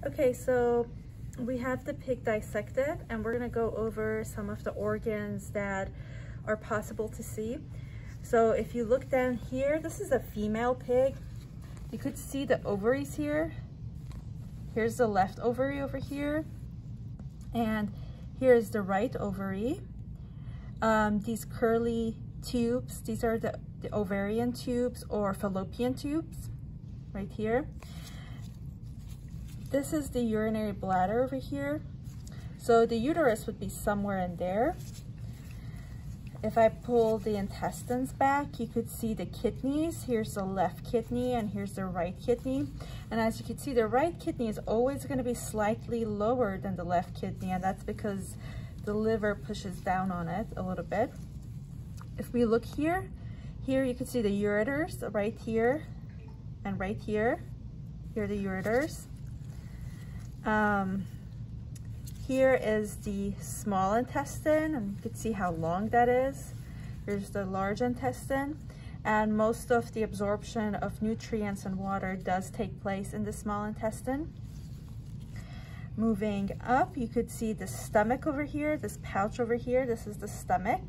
Okay, so we have the pig dissected, and we're gonna go over some of the organs that are possible to see. So if you look down here, this is a female pig. You could see the ovaries here. Here's the left ovary over here, and here's the right ovary. These curly tubes, these are the ovarian tubes or fallopian tubes right here. This is the urinary bladder over here. So the uterus would be somewhere in there. If I pull the intestines back, you could see the kidneys. Here's the left kidney and here's the right kidney. And as you can see, the right kidney is always going to be slightly lower than the left kidney, and that's because the liver pushes down on it a little bit. If we look here you can see the ureters right here and right here. Here are the ureters. Here is the small intestine, and you can see how long that is. Here's the large intestine, and most of the absorption of nutrients and water does take place in the small intestine. Moving up, you could see the stomach over here, this pouch over here. This is the stomach.